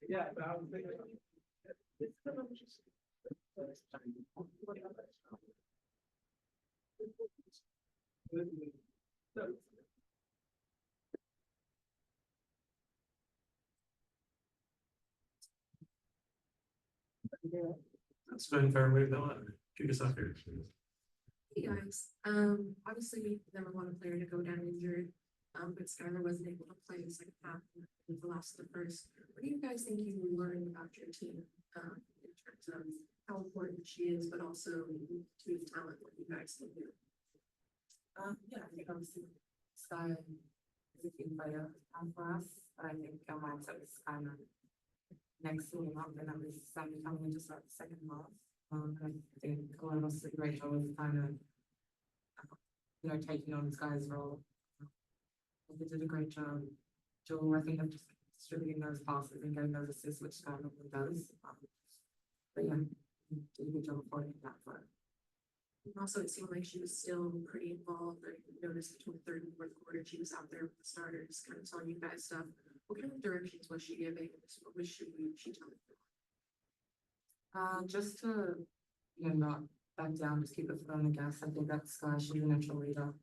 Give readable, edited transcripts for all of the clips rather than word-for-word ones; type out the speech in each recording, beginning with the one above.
Yeah, but I was thinking. That's been fair way to keep us up here. Hey guys, obviously we never want a player to go down injured, but Skylar wasn't able to play the second half and the last of the first. What do you guys think you learned about your team, in terms of how important she is, but also to talent, what you guys can do? Yeah, I think obviously Sky is a team player for us, but I think our mindset was kind of next to him up, and that was Sami coming in to start the second half. I think a lot of us did a great job of kind of, taking on Sky's role. They did a great job. Jewell, I think, of just distributing those passes and getting those assists, which Sky normally does. But yeah, did a good job of holding that for. And also, it seemed like she was still pretty involved. I noticed between third and fourth quarter, she was out there with the starters, kind of telling you guys stuff. What kind of directions was she giving? What was she telling you? Just to, not back down, just keep the foot on the gas. I think that's she's a natural leader.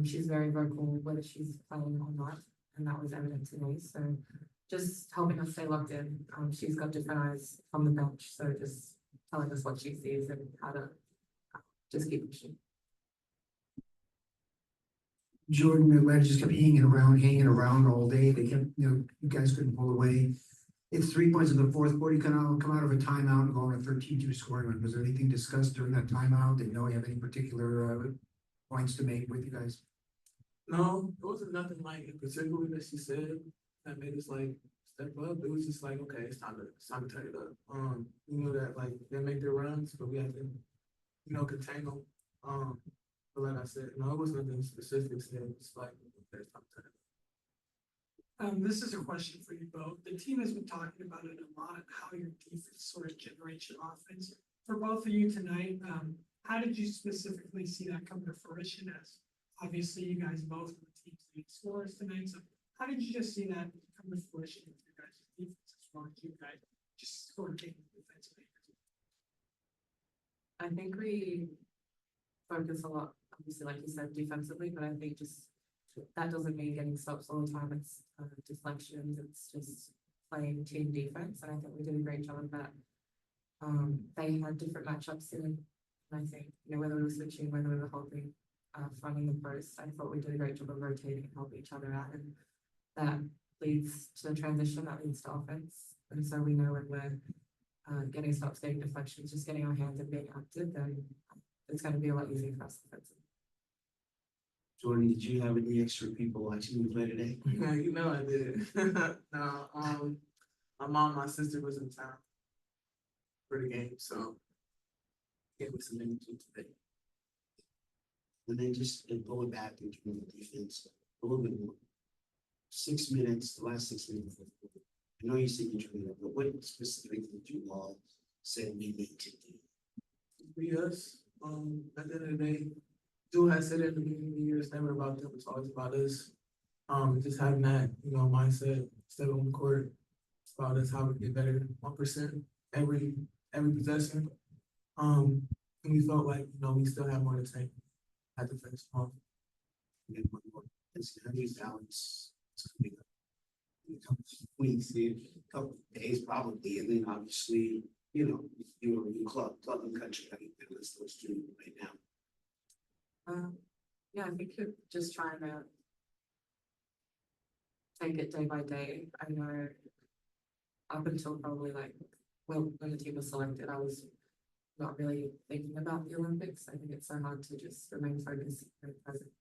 She's very vocal, whether she's playing or not, and that was evident today. So just helping us stay locked in. She's got different eyes from the bench, so just telling us what she sees and how to just keep pushing. Jordan and Red just kept hanging around all day. They kept, you guys couldn't pull away. It's 3 points in the fourth quarter. You can come out of a timeout and go on a 13-2 scoring run. Was there anything discussed during that timeout? Did you have any particular points to make with you guys? No, it wasn't nothing like in particular that she said that made us like step up. It was just like, okay, it's time to turn it up. We knew that like they make their runs, but we have to, contain them. But like I said, no, it was nothing specific. So it's like, okay, it's time to turn it up. This is a question for you both. The team has been talking about it a lot, how your defense sort of generates your offense. For both of you tonight, how did you specifically see that come to fruition? As obviously you guys both were the team's lead scorers tonight. So how did you just see that come to fruition with your guys' defense as well as you guys just sort of taking the defense? I think we focus a lot, obviously, like you said, defensively, but I think just that doesn't mean getting stops all the time. It's deflections. It's just playing team defense, and I think we did a great job of that. They had different matchups in, and I think whether we were switching, whether we were helping, finding the post, I thought we did a great job of rotating and helping each other out, and that leads to the transition, that leads to offense. And so we know when we're getting stops, getting deflections, just getting our hands and being active, then it's going to be a lot easier for us defensively. Jordan, did you have any extra people watching you play today? Yeah, I did. No, my mom, my sister was in town for the game, so gave me some energy today. And then just going back into the defense a little bit more. 6 minutes, the last 6 minutes. I know you said you trained up, but what specifically did you all say we need to do? Be us. At the end of the day, Jewell has said it at the beginning of the year, it's never about them, it's always about us. Just having that, mindset, step on the court, it's about us, how we get better, 1% every possession. And we felt like, we still have more to take at the finish off. And one more. It's how do you balance? It's coming up in a couple of weeks, a couple of days probably, and then obviously, you're in club and country. I think that's those two right now. Yeah, I think you're just trying to take it day by day. I know up until probably when the team was selected, I was not really thinking about the Olympics. I think it's so hard to just remain focused and present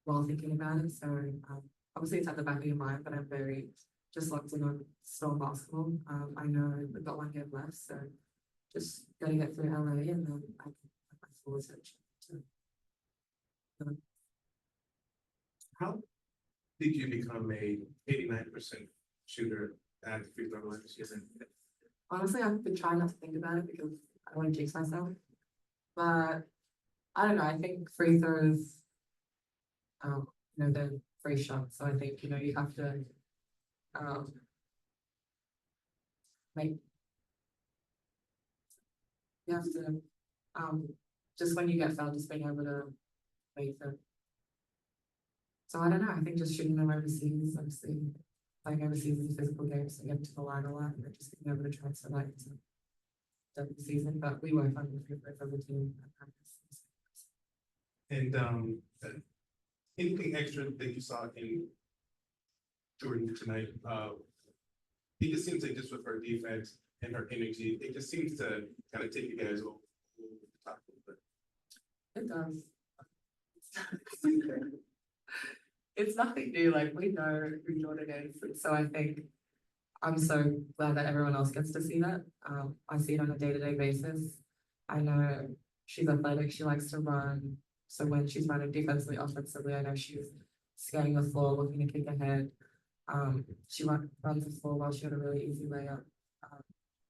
while thinking about it. So obviously it's at the back of your mind, but I'm very just locked in on Storm basketball. I know we've got 1 game left, so just gotta get through LA and then I can have my full attention to. How did you become a 89% shooter at the free throw line this season? Honestly, I've been trying not to think about it because I don't want to jinx myself. But I don't know. I think free throws, they're free shots. So I think you have to make. You have to, just when you get fouled, just being able to make them. So I don't know, I think just shooting them overseas, obviously, playing overseas in physical games, so get to the line a lot, and just being able to transfer that into the season, but we work on the favorite of the team. And anything extra that you saw in Jordan tonight? It just seems like just with her defense and her energy, it just seems to kind of take you guys over the top a little bit. It does. It's nothing new, like we know who Jordan is, so I think I'm so glad that everyone else gets to see that. I see it on a day-to-day basis. I know she's athletic, she likes to run, so when she's running defensively, offensively, I know she's scanning the floor, looking to kick ahead. She runs the floor while she had a really easy layup.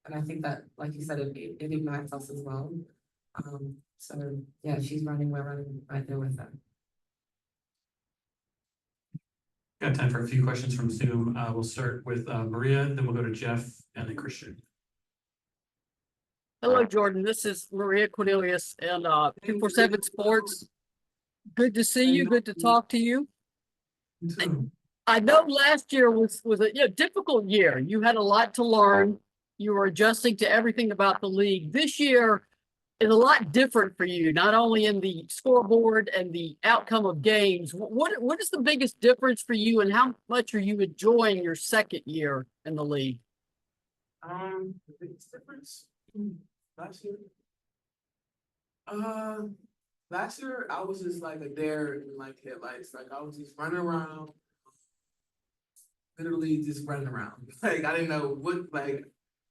And I think that, like you said, it ignites us as well. So yeah, she's running, we're running right there with her. Got time for a few questions from Zoom. We'll start with Maria, then we'll go to Jeff and then Christian. Hello, Jordan. This is Maria Cornelius and 247 Sports. Good to see you. Good to talk to you. I know last year was a difficult year. You had a lot to learn. You were adjusting to everything about the league. This year is a lot different for you, not only in the scoreboard and the outcome of games. What is the biggest difference for you, and how much are you enjoying your second year in the league? The biggest difference last year. Last year I was just like a dare in like headlights. Like I was just running around, literally just running around. Like I didn't know what. Like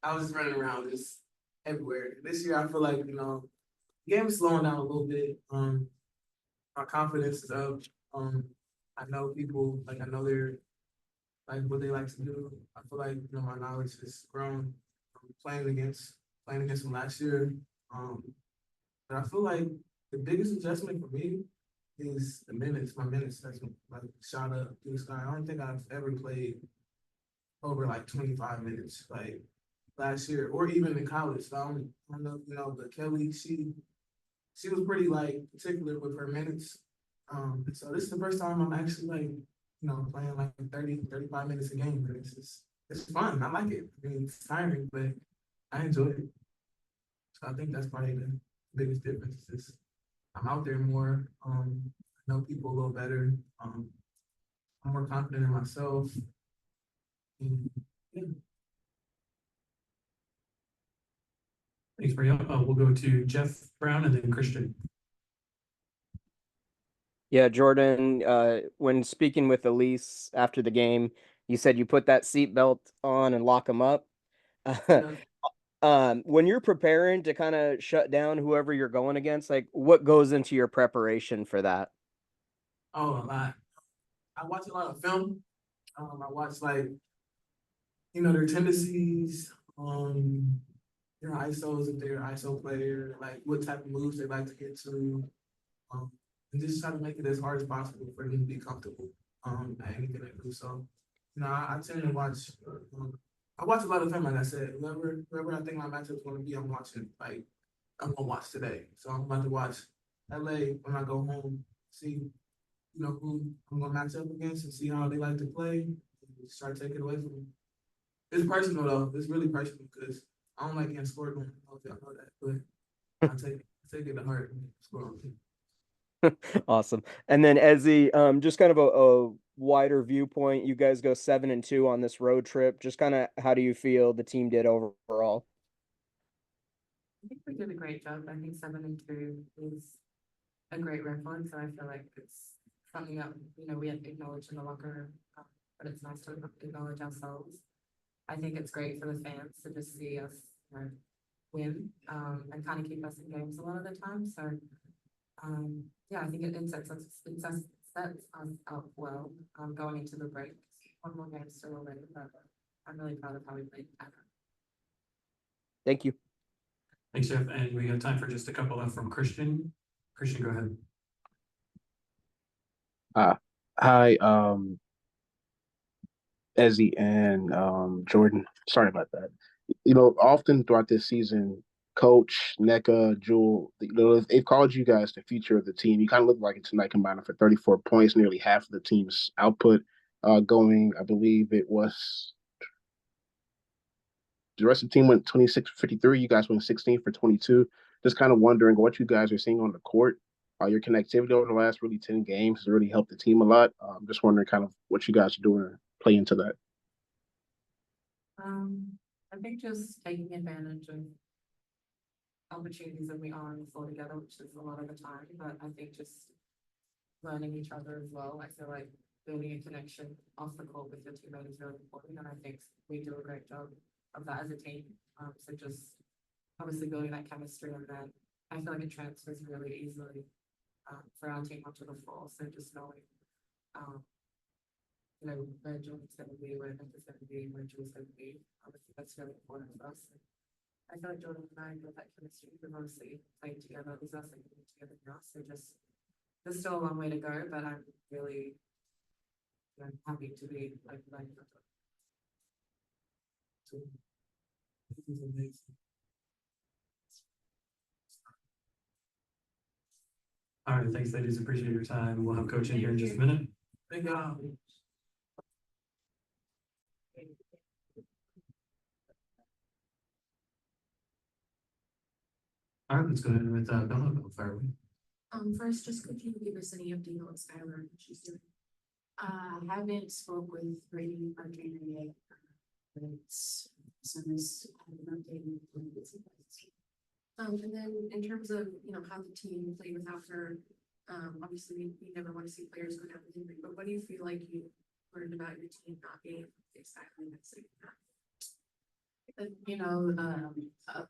I was just running around just everywhere. This year I feel like the game is slowing down a little bit. My confidence is up. I know people like I know they're like what they like to do. I feel like my knowledge has grown from playing against them last year. But I feel like the biggest adjustment for me is the minutes. My minutes has like shot up through the sky. I don't think I've ever played over like 25 minutes like last year or even in college. So I don't know, but Kelly, she was pretty like particular with her minutes. So this is the first time I'm actually like, playing like 30, 35 minutes a game. And it's fun. I like it. I mean, it's tiring, but I enjoy it. So I think that's probably the biggest difference is I'm out there more. I know people a little better. I'm more confident in myself. And, yeah. Thanks, Maria. We'll go to Jeff Brown and then Christian. Yeah, Jordan, when speaking with Elise after the game, you said you put that seatbelt on and lock them up. When you're preparing to kind of shut down whoever you're going against, like what goes into your preparation for that? Oh, a lot. I watch a lot of film. I watch like, their tendencies, their ISOs, if they're an ISO player, like what type of moves they like to get to. And just try to make it as hard as possible for them to be comfortable at anything they do. So, I tend to watch. I watch a lot of film, like I said. Whoever I think my matchup's going to be, I'm watching. Like I'm gonna watch today. So I'm about to watch LA when I go home. See, who I'm gonna match up against and see how they like to play. And start taking it away from them. It's personal though. It's really personal because I don't like getting scored on. I don't know if y'all know that, but I take it to heart and score on people. Awesome. And then Ezi, just kind of a wider viewpoint, you guys go 7-2 on this road trip. Just kind of how do you feel the team did overall? I think we did a great job. I think 7-2 is a great record, so I feel like it's something that we have acknowledged in the locker room, but it's nice to acknowledge ourselves. I think it's great for the fans to just see us win and kind of keep us in games a lot of the time. So yeah, I think it sets us up well going into the break. One more game still already, but I'm really proud of how we played. Thank you. Thanks, Jeff. And we have time for just a couple left from Christian. Christian, go ahead. Hi, Ezi and Jordan. Sorry about that. often throughout this season, Coach, Nneka, Jewell, they've called you guys the future of the team. You kind of look like it tonight, combining for 34 points, nearly half of the team's output. Going, I believe it was the rest of the team went 26 for 53. You guys went 16 for 22. Just kind of wondering what you guys are seeing on the court. Your connectivity over the last really 10 games has really helped the team a lot. Just wondering kind of what you guys are doing to play into that. I think just taking advantage of opportunities that we are on the floor together, which is a lot of the time, but I think just learning each other as well. I feel like building a connection off the court with your teammate is really important, and I think we do a great job of that as a team. So just obviously building that chemistry, and then I feel like it transfers really easily for our team onto the floor. So just knowing, where Jordan's going to be, where Nneka's going to be, where Jewell's going to be. Obviously, that's really important for us. I feel like Jordan and I built that chemistry. We've obviously played together. There's us like together now. So just there's still a long way to go, but I'm really happy to be like learning. This is amazing. All right, thanks, ladies. Appreciate your time. We'll have Coach in here in just a minute. Thank God. All right, let's go ahead with Bella. Bella, fire away. First, just could you give us any update on Skylar and what she's doing? I haven't spoke with Brady, our trainer, yet. But it's, as soon as I have an update, we'll get some guys. And then in terms of, how the team played without her, obviously we never want to see players go down with injury, but what do you feel like you learned about your team not being exactly that second half?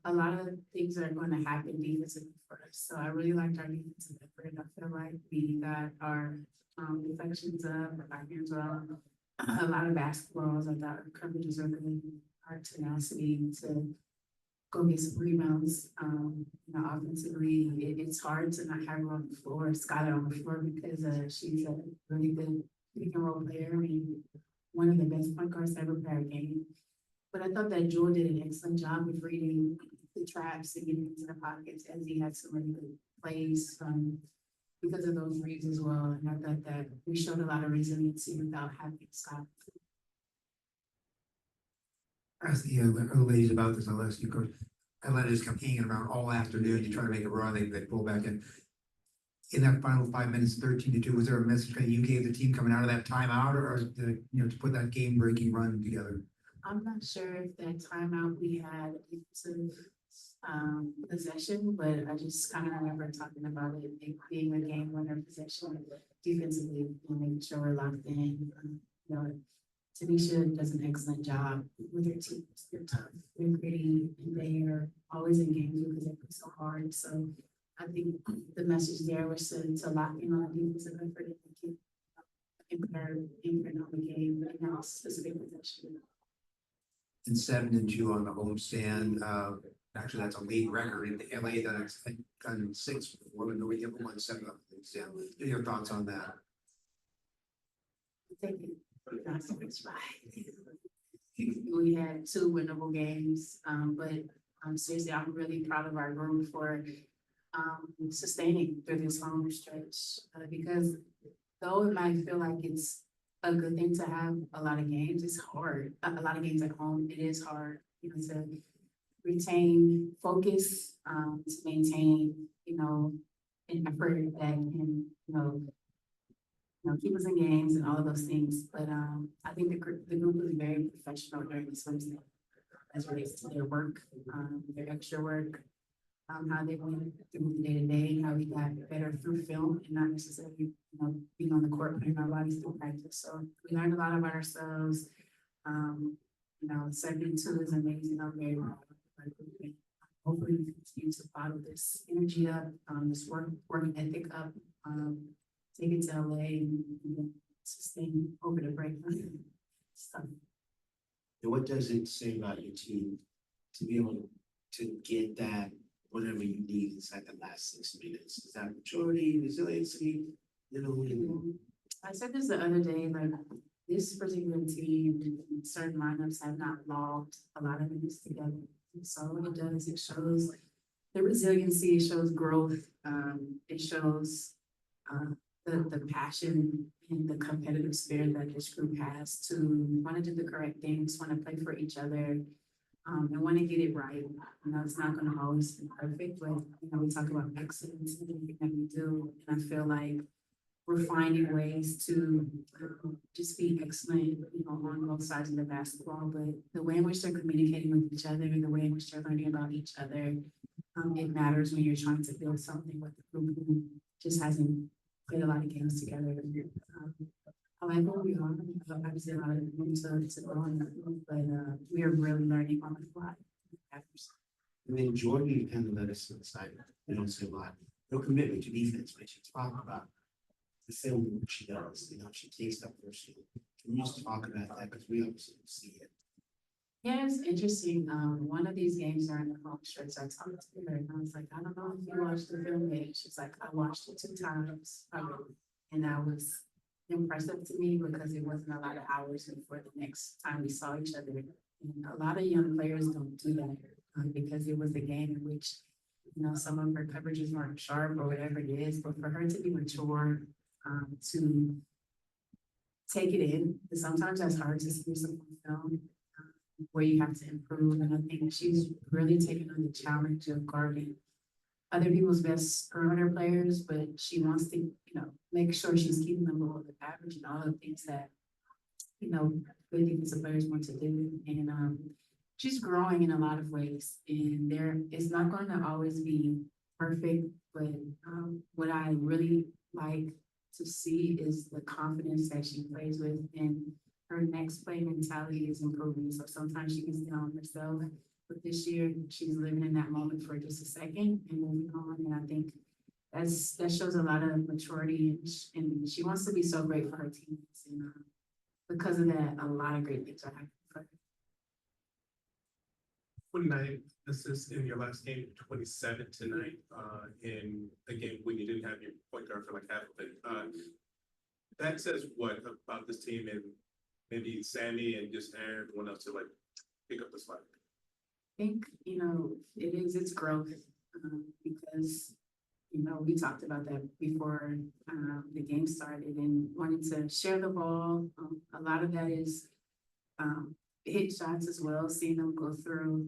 A lot of things are going to happen defensively for us. So I really liked our defensive effort. I feel like we got our deflections up, our hands were up, a lot of basketballs. I thought our coverages were good. Our tenacity to go get some rebounds. Offensively, it's hard to not have her on the floor, Skylar on the floor, because she's a really good pick and roll player. I mean, one of the best point guards to ever play our game. But I thought that Jewell did an excellent job of reading the traps and getting into the pockets, as he had some really good plays because of those reads as well. And I thought that we showed a lot of resiliency without having Scott. Ask the other ladies about this, I'll ask you, Coach. Atlanta just kept hanging around all afternoon to try to make a run. They pull back in that final 5 minutes, 13-2. Was there a message that you gave the team coming out of that timeout, or to put that game-breaking run together? I'm not sure if that timeout we had into possession, but I just kind of remember talking about it being a game winner possession defensively, making sure we're locked in. Tanisha does an excellent job with her teams. They're tough, they're gritty, and they are always in games because they play so hard. So I think the message there was to lock in on the defensive effort and keep imprint on the game in that specific possession. And 7-2 on the homestand. Actually, that's a league record in the LA. That's done 6 before, but nobody ever won 7 on the homestand. What are your thoughts on that? Thank you. We had 2 winnable games, but seriously, I'm really proud of our group for sustaining through this home stretch because though it might feel like it's a good thing to have a lot of games, it's hard. A lot of games at home, it is hard, to retain focus, to maintain, an effort that can, keep us in games and all of those things. But I think the group was very professional during this Wednesday as relates to their work, their extra work, how they went through the day-to-day, how we got better through film and not necessarily, being on the court, putting our bodies through practice. So we learned a lot about ourselves. 72 is amazing. I'm very proud of our group. Hopefully we continue to follow this energy up, this work ethic up, take it to LA and sustain over the break. So. And what does it say about your team to be able to get that whatever you need inside the last 6 minutes? Is that maturity, resiliency? I said this the other day, this particular team, certain lineups have not logged a lot of minutes together. And so what it does, it shows the resiliency, it shows growth, it shows the passion and the competitive spirit that this group has to want to do the correct things, want to play for each other, and want to get it right. You know, it's not going to always be perfect, but you know, we talk about excellence in everything that we do, and I feel like we're finding ways to just be excellent, you know, on both sides of the basketball. But the way in which they're communicating with each other, the way in which they're learning about each other, it matters when you're trying to build something with a group who just hasn't played a lot of games together. I like where we are. Obviously, a lot of room to go on that group, but we are really learning on the fly. And then Jordan kind of let us inside. We don't say a lot. No commitment to defense, but she talk about the film that she does. You know, she takes that person. Can you just talk about that because we obviously don't see it. Yeah, it's interesting. One of these games during the home stretch, I talked to her and I was like, I don't know if you watched the film yet. She's like, I watched it 2 times already. And that was impressive to me because it wasn't a lot of hours before the next time we saw each other. And a lot of young players don't do that because it was a game in which, you know, some of her coverages weren't sharp or whatever it is, but for her to be mature, to take it in, because sometimes that's hard to see some film where you have to improve. And I think she's really taken on the challenge of guarding other people's best perimeter players, but she wants to, you know, make sure she's keeping them below the average and all the things that, you know, good defensive players want to do. And she's growing in a lot of ways. And it's not going to always be perfect, but what I really like to see is the confidence that she plays with, and her next play mentality is improving. So sometimes she gets down on herself, but this year she's living in that moment for just a second and moving on. And I think that shows a lot of maturity, and she wants to be so great for her teammates. And because of that, a lot of great things are happening for her. 29 assists in your last game, 27 tonight, in a game when you didn't have your point guard for like half of it. That says what about this team, and maybe Sami and just Aaron, one else to like pick up the slack? I think, you know, it's growth, because, you know, we talked about that before the game started and wanting to share the ball. A lot of that is hit shots as well, seeing them go through.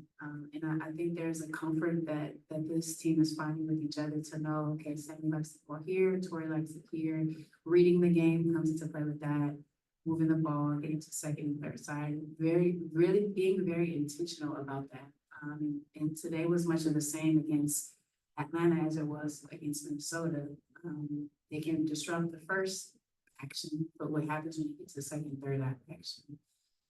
And I think there's a comfort that this team is finding with each other to know, okay, Sami likes the ball here, Tori likes it here. Reading the game comes into play with that. Moving the ball, getting to second and third side, really being very intentional about that. And today was much of the same against Atlanta as it was against Minnesota. They can disrupt the first action, but what happens when you get to the second, third action?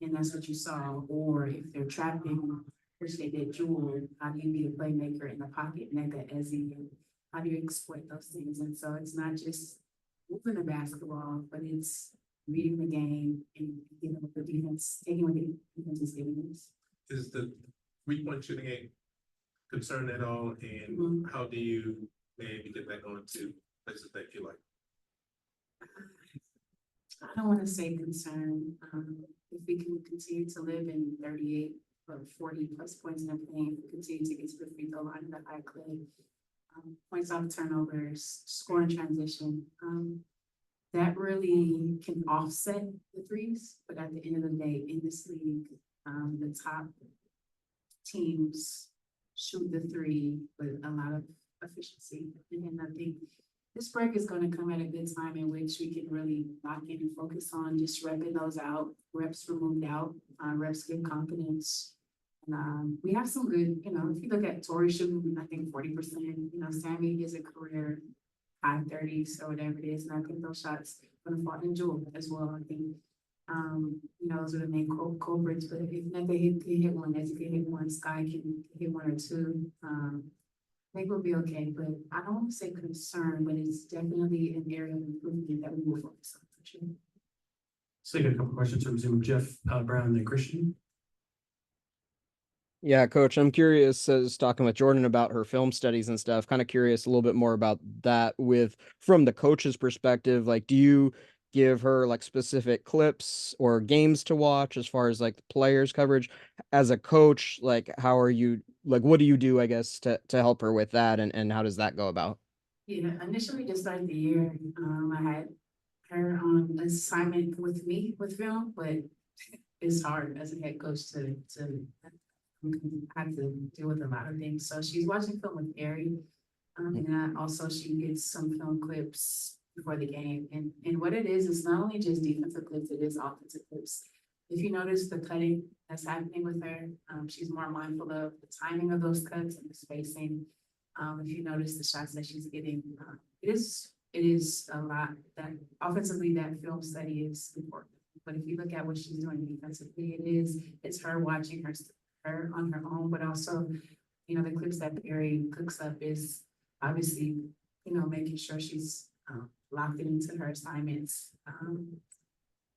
And that's what you saw. Or if they're trapping, which they did Jewell, how do you be a playmaker in the pocket, Nneka, Ezi, and how do you exploit those things? And so it's not just moving the basketball, but it's reading the game and, you know, the defense, taking what the defense is giving us. Is the 3-point shooting a concern at all? And how do you maybe get back on to places that you like? I don't want to say concern. If we can continue to live in 38 or 40 plus points in a game, continue to get to the free throw line at a high clip, points off turnovers, score in transition, that really can offset the threes. But at the end of the day, in this league, the top teams shoot the three with a lot of efficiency. And I think this break is going to come at a good time in which we can really lock in and focus on just repping those out. Reps were moved out, reps give confidence. And we have some good, you know, if you look at Tori shooting, I think 40%, you know, Sami is a career high 30s or whatever it is. And I think those shots going to fall in Jewell as well. I think, you know, those are the main culprits. But if Nneka can hit one, Ezi can hit one, Sky can hit 1 or 2, I think we'll be okay. But I don't want to say concern, but it's definitely an area of improvement that we will focus on for sure. So I got a couple questions from Zoom. Jeff, Brown, and Christian. Yeah, Coach, I'm curious, as talking with Jordan about her film studies and stuff, kind of curious a little bit more about that from the coach's perspective. Like, do you give her like specific clips or games to watch as far as like the players coverage? As a coach, like how are you like what do you do, I guess, to help her with that and how does that go about? Yeah, initially to start the year, I had her on assignment with me with film, but it's hard as a head coach to have to deal with a lot of things. So she's watching film with Ari. And also she gets some film clips before the game. And what it is not only just defensive clips, it is offensive clips. If you notice the cutting that's happening with her, she's more mindful of the timing of those cuts and the spacing. If you notice the shots that she's getting, it is a lot that offensively that film study is important. But if you look at what she's doing defensively, it's her watching her on her own, but also, you know, the clips that Perry cooks up is obviously, you know, making sure she's locked into her assignments,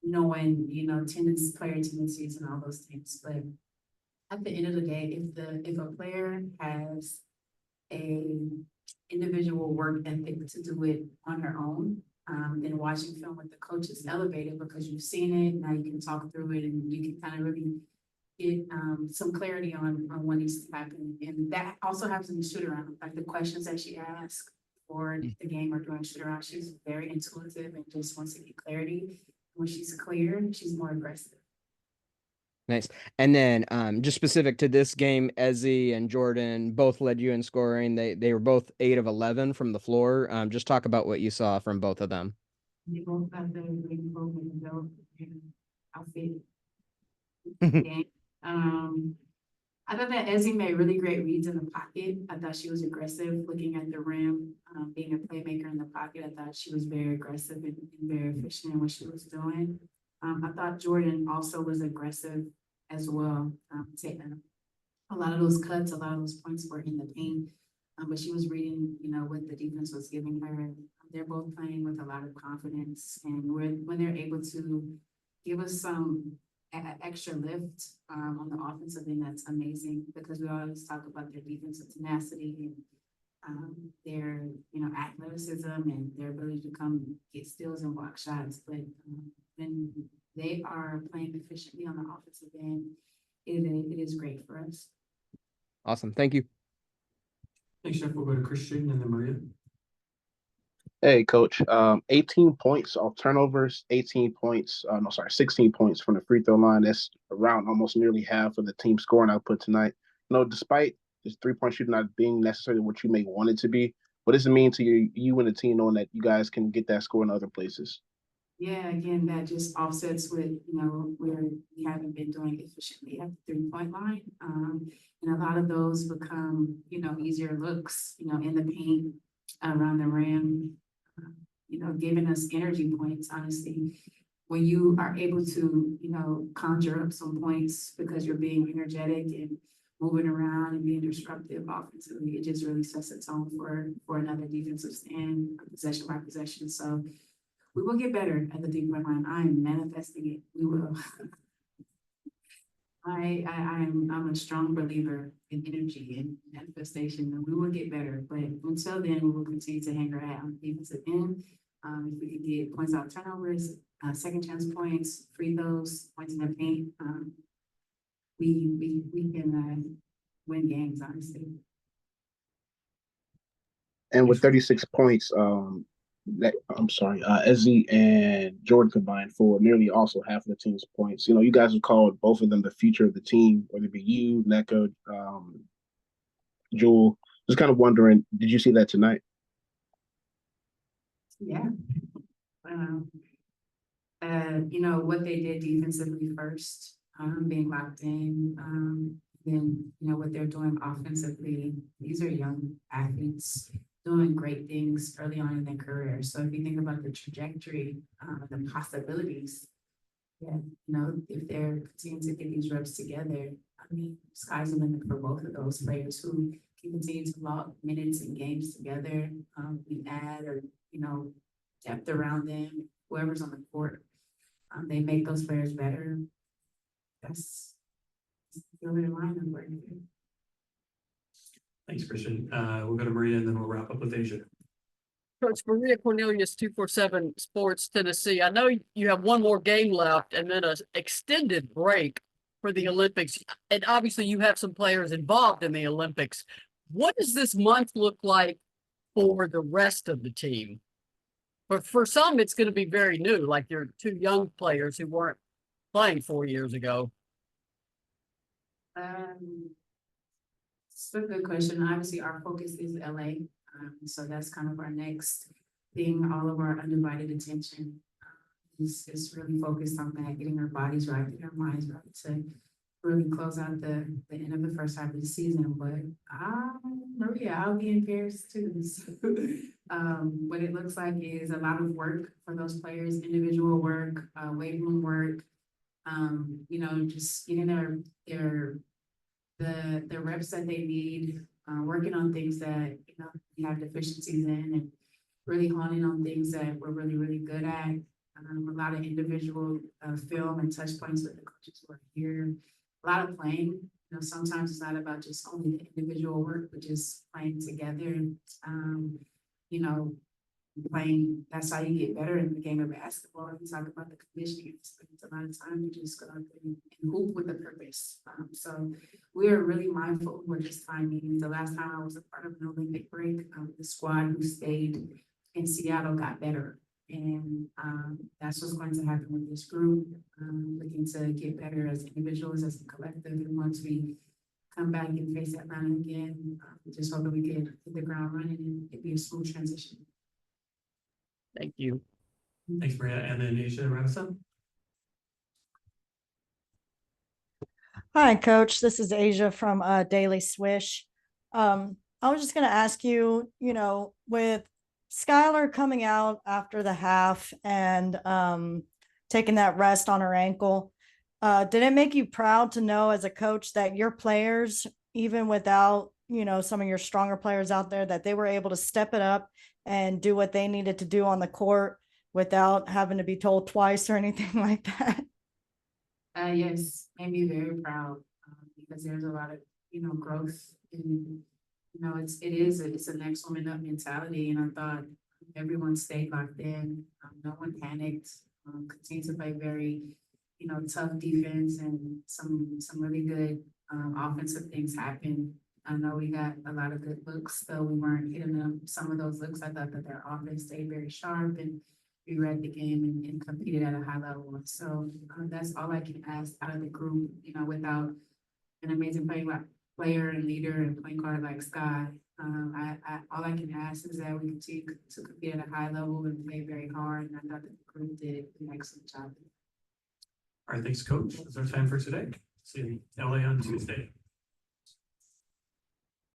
knowing, you know, player tendencies and all those things. But at the end of the day, if a player has a individual work ethic to do it on her own, then watching film with the coach is elevated because you've seen it. Now you can talk through it and you can kind of really get some clarity on what needs to happen. And that also happens in the shoot around, like the questions that she asks for the game or during shoot around. She's very intuitive and just wants to get clarity. When she's clear, she's more aggressive. Nice. And then just specific to this game, Ezi and Jordan both led you in scoring. They were both 8 of 11 from the floor. Just talk about what you saw from both of them. They both got the rainbow window and outfit game. I thought that Ezi made really great reads in the pocket. I thought she was aggressive looking at the rim, being a playmaker in the pocket. I thought she was very aggressive and very efficient in what she was doing. I thought Jordan also was aggressive as well. Taking a lot of those cuts, a lot of those points were in the paint, but she was reading, you know, what the defense was giving her. They're both playing with a lot of confidence, and when they're able to give us some extra lift on the offensive end, that's amazing because we always talk about their defensive tenacity and their, you know, athleticism and their ability to come get steals and block shots. But when they are playing efficiently on the offensive end, it is great for us. Awesome. Thank you. Thanks, Jeff. We'll go to Christian and then Maria. Hey, coach. 18 points off turnovers, 18 points, 16 points from the free throw line. That's around almost nearly half of the team scoring output tonight. You know, despite this 3-point shooting not being necessarily what you may want it to be, what does it mean to you and the team knowing that you guys can get that score in other places? Yeah, again, that just offsets with, you know, where we haven't been doing efficiently at the 3-point line. And a lot of those become, you know, easier looks, you know, in the paint, around the rim, you know, giving us energy points, honestly. When you are able to, you know, conjure up some points because you're being energetic and moving around and being disruptive offensively, it just really sets a tone for another defensive stand, possession by possession. So we will get better at the 3-point line. I am manifesting it. We will. I'm a strong believer in energy and manifestation, and we will get better. But until then, we will continue to hang our hat on the defensive end. If we can get points out turnovers, second chance points, free throws, points in the paint, we can win games, honestly. And with 36 points, Ezi and Jordan combined for nearly also half of the team's points. You know, you guys have called both of them the future of the team, whether it be you, Nneka, Jewell. Just kind of wondering, did you see that tonight? Yeah. You know, what they did defensively first, being locked in, then, you know, what they're doing offensively. These are young athletes doing great things early on in their career. So if you think about the trajectory, the possibilities, yeah, you know, if they're continuing to get these reps together, I mean, sky's the limit for both of those players who can continue to log minutes and games together. We add or, you know, depth around them, whoever's on the court, they make those players better. That's the other line I'm working with. Thanks, Christian. We'll go to Maria and then we'll wrap up with Asia. Coach Maria Cornelius, 247 Sports, Tennessee. I know you have one more game left and then an extended break for the Olympics. And obviously you have some players involved in the Olympics. What does this month look like for the rest of the team? But for some, it's going to be very new, like your two young players who weren't playing 4 years ago. It's a good question. Obviously, our focus is LA. So that's kind of our next thing. All of our undivided attention is really focused on that, getting our bodies right, getting our minds right to really close out the end of the first half of the season. But Maria, I'll be in Paris too. So, what it looks like is a lot of work for those players, individual work, weight room work, you know, just getting the reps that they need, working on things that, you know, we have deficiencies in, and really honing on things that we're really, really good at. A lot of individual film and touch points with the coaches who are here. A lot of playing. You know, sometimes it's not about just only the individual work, but just playing together. You know, playing, that's how you get better in the game of basketball. You talk about the conditioning, spend a lot of time, you just go out there and hoop with a purpose. So we are really mindful with this timing. The last time I was a part of an Olympic break, the squad who stayed in Seattle got better. And that's what's going to happen with this group, looking to get better as individuals, as a collective. And once we come back and face Atlanta again, just hope that we can hit the ground running and it be a smooth transition. Thank you. Thanks, Maria. And then Asia Ramazan. Hi, Coach. This is Asia from Daily Swish. I was just going to ask you, you know, with Skylar coming out after the half and taking that rest on her ankle, did it make you proud to know as a coach that your players, even without, you know, some of your stronger players out there, that they were able to step it up and do what they needed to do on the court without having to be told twice or anything like that? Yes, made me very proud, because there's a lot of, you know, growth in, you know, it's a next woman up mentality. And I thought everyone stayed locked in. No one panicked, continued to play very, you know, tough defense, and some really good offensive things happened. I know we got a lot of good looks, though we weren't hitting them. Some of those looks, I thought that their offense stayed very sharp, and we read the game and competed at a high level. So that's all I can ask out of the group, you know, without an amazing player and leader and point guard like Sky. All I can ask is that we continue to compete at a high level and play very hard. And I thought that the group did an excellent job. All right, thanks, Coach. That's our time for today. See you in LA on Tuesday.